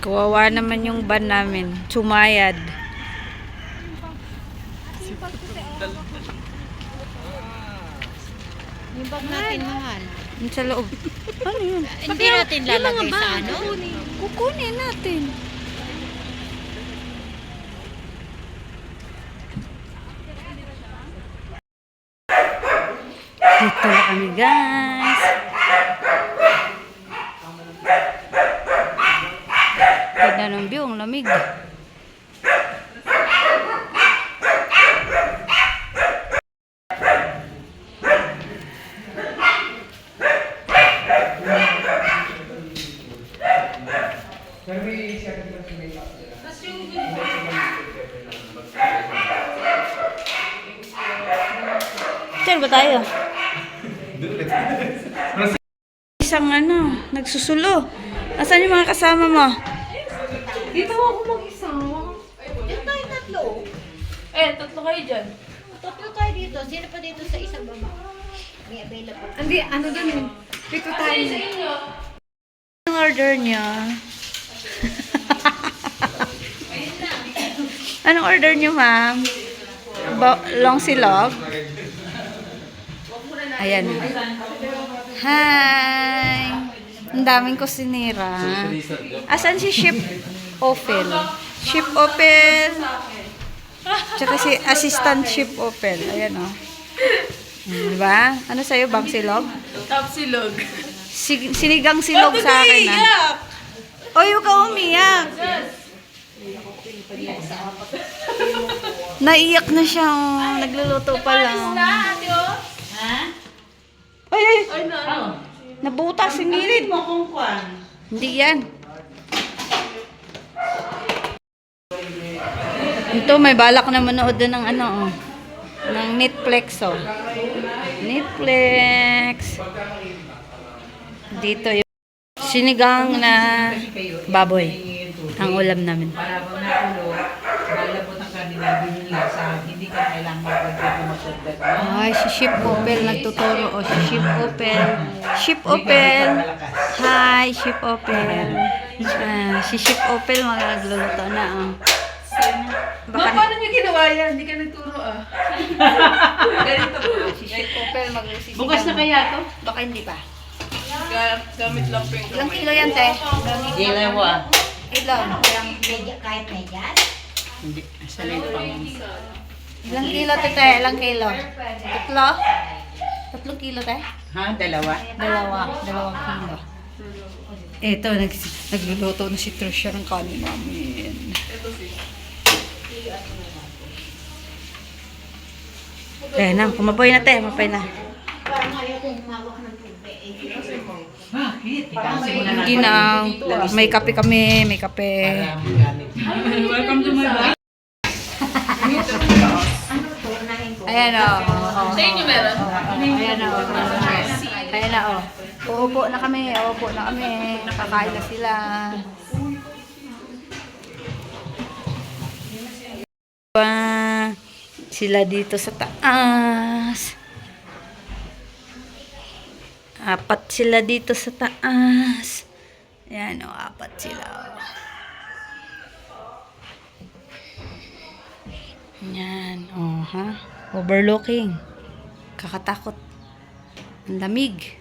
Kawawa naman yung van namin. Sumayad. Yung bag natin mahal. Yung sa loob. Ano yun? Hindi natin lalagay sa ano? Kukunin natin. Dito na kami, guys. Ganda ng view, ang lamig. Saan ba tayo? Isang ano, nagsusulo. Asan yung mga kasama mo? Dito ako mag-isa. Diyan tayo tatlo. Tatlo kayo dyan. Tatlo tayo dito. Sino pa dito sa isang baba? May available. Hindi, ano dun eh. Dito tayo. Anong order niyo? Anong order niyo, ma'am? Long silog? Ayan. Hi! Ang daming kusinira. Asan si Chef Opel? Chef Opel. Tsaka si Assistant Chef Opel. Ayan, o. Diba? Ano sa'yo? Bang silog? Top silog. Sinigang silog sa akin, ah. Oy, huwag ka umiyak. Naiyak na siya, oh. Nagluluto pa lang. Ha? Ay, ay. Ay, no. Nabutas yung gilid. Hindi yan. Ito, may balak na manood din ng ano, oh. Ng Netflix, oh. Netflix. Dito yung sinigang na baboy. Ang ulam namin. Para po na ulo, malabot ang kanila yung lasa, hindi ka kailangan magpagkita magsundag. Ay, si Chef Opel nagtuturo. O, si Chef Opel. Chef Opel. Hi, Chef Opel. Si Chef Opel magluluto na. Oh. Ma, paano niyo ginawa yan? Hindi ka nagturo ah. Ganito po. Si Chef Opel magluluto. Bukas na kaya to? Baka hindi pa. Gamit lang po yung Ilang kilo yan, te? Gila mo ah. Ilang? Kahit medyas? Hindi, sanay pa mo. Ilang kilo, te? Ilang kilo? Tatlo? Tatlong kilo, te? Ha? Dalawa? Dalawang kilo. Eto, nagluluto na si Trisha ng kanin namin. Na, kumapoy na, te. Kumapoy na. Parang ayaw kong humawak ng tubig. Bakit? Ikansi mo na natin. Ginaw. May kape kami, may kape. Para magamit. Welcome to my vlog. Ano to? Unahin ko. Ayan, o. Sa inyo meron? Ayan, o. Ayan na, o. Uupo na kami, uupo na kami. Nakakain na sila. Sila dito sa taas. Apat sila dito sa taas. Ayan, o. Apat sila, o. Yan, oh, ha? Overlooking. Kakatakot. Ang lamig.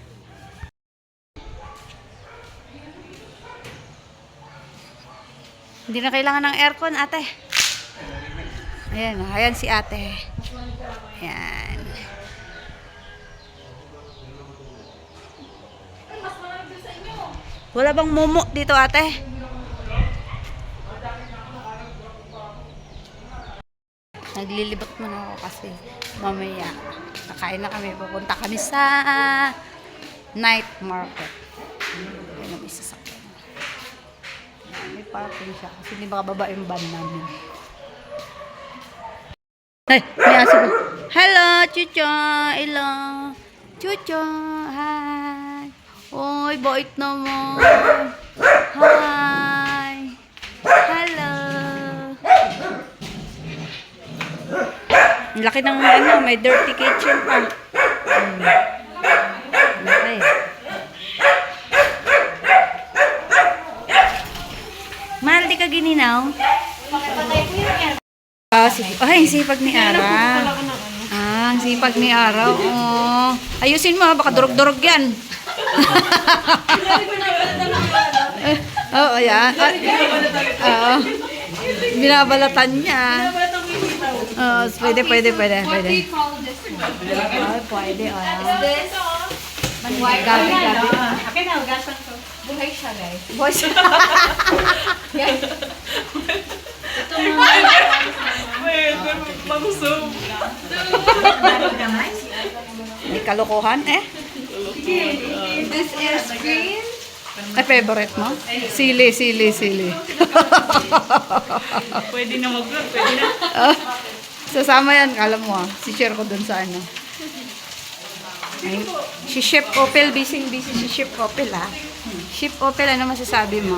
Hindi na kailangan ng aircon, ate. Ayan, ayan si ate. Ayan. Wala bang momo dito, ate? Naglilibot muna ako kasi mamaya kakain na kami. Pupunta kami sa night market. Ayan ang isa sa akin. May parking siya kasi hindi makababa yung van namin. Ay, may aso ko. Hello, Chucho. Hello. Chucho. Hi. Oy, bait naman. Hi. Hello. Ang laki ng ano, may dirty kitchen pa. Okay. di ka gininaw? Patay po yun. Ay, ang sipag ni Ara. Ang sipag ni Ara. Oh. Ayusin mo, baka durog-durog yan. Oo, yan. Oo. Binabalatan niya. Pwede. What do you call this one? Pwede. This? Gabi. Akin na, ugasan ko. Buhay siya, guys. Boys. May kalokohan eh. This is green. Ay, favorite mo? Sili. Pwede na mag-vlog, pwede na. Sasama yan, alam mo si-share ko dun sa ano. Ay, si Chef Opel, busy si Chef Opel Chef Opel, ano masasabi mo?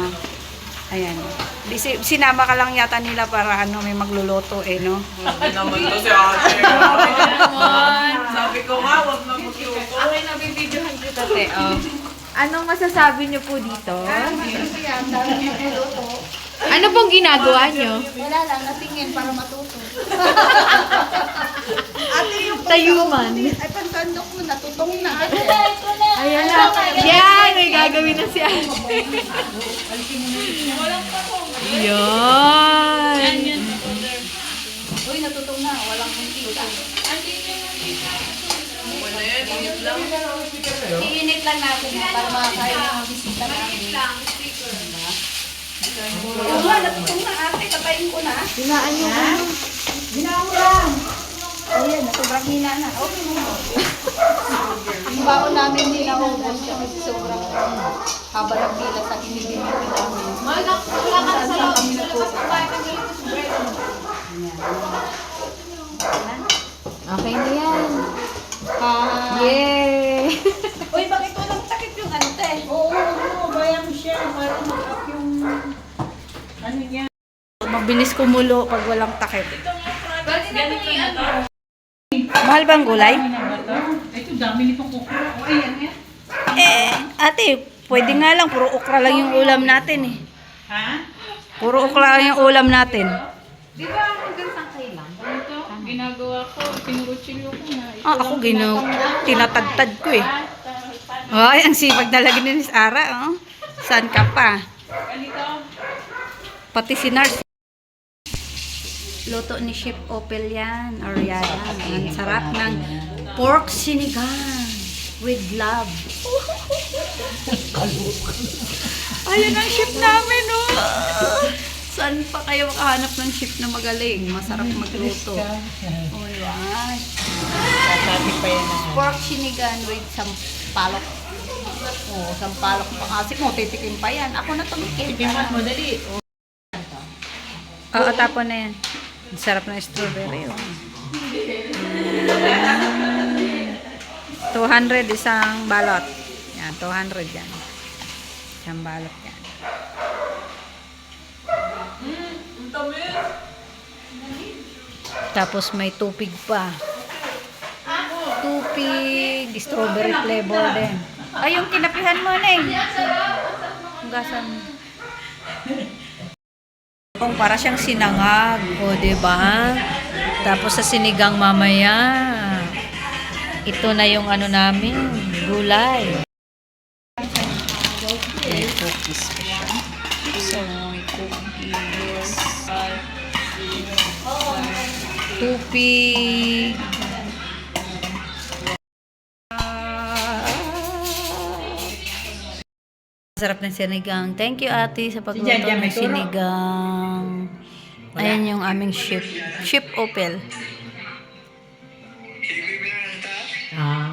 Ayan. Busy, sinama ka lang yata nila para ano, may magluluto no? Hindi naman to si ate. Sabi ko nga, wag na magluto. Okay, nabibidyohan kita, te. Anong masasabi niyo po dito? Ano pong ginagawa niyo? Wala lang, natingin para matuto. Tayuman. Ay, pansandok mo, natutong na. Ayan na. Yan, may gagawin na si ate. Yan. Uy, natutong na, walang kumpita. Iinit lang natin para makakain ng bisita namin. Oo, natutong na ate, katayin ko na. Dinaan niyo. Ginawa lang. Ayan, sobrang hina na. Okay mo. Yung baon namin hindi na ubos siya kasi sobrang haba ng pila sa hinibinibin namin. Wala ka na sa loob. Sa labas ng bahay ng Okay na yan. Yay! Uy, bakit walang takip yung ante? Oo, bayang siya. Para mag-up yung ano niya. Mabilis kumulo pag walang takip. Pwede na ito ano? Mahal bang gulay? Ito, dami nitong okra. O, ayan yan. Ate, pwede nga lang. Puro okra lang yung ulam natin eh. Ha? Puro okra lang yung ulam natin. Di ba hanggang saan kayo lang? Ito, ginagawa ko. Tinurutsilyo ko na. Ako tinatagtad ko eh. Ay, ang sipag na lagi ni Miss Ara. Saan ka pa? Pati si Nars. Luto ni Chef Opel yan. Or yan. Ang sarap ng pork sinigang with love. Ayan ang chef namin, Saan pa kayo makahanap ng chef na magaling? Masarap magluto. Oh, yan. Sasabi pa yan na. Pork sinigang with sampalok. Oh, sampalok pa kasi mo, titikim pa yan. Ako na tumikim. Tipiman mo, dali. Oo, tapon na yan. Ang sarap ng strawberry. 200 isang balot. Yan, 200 yan. Isang balot yan. Tapos may tupig pa. Tupig, strawberry flavor din. Ay, yung kinapihan mo na Hugasan mo. Para siyang sinangag, diba? Tapos sa sinigang mamaya. Ito na yung ano namin, gulay. May cookies pa siya. So, may cookies. Tupig. Sarap ng sinigang. Thank you, ate, sa pagluto Jan, ng may turo? sinigang. Ayan yung aming chef. Chef Opel. Ah.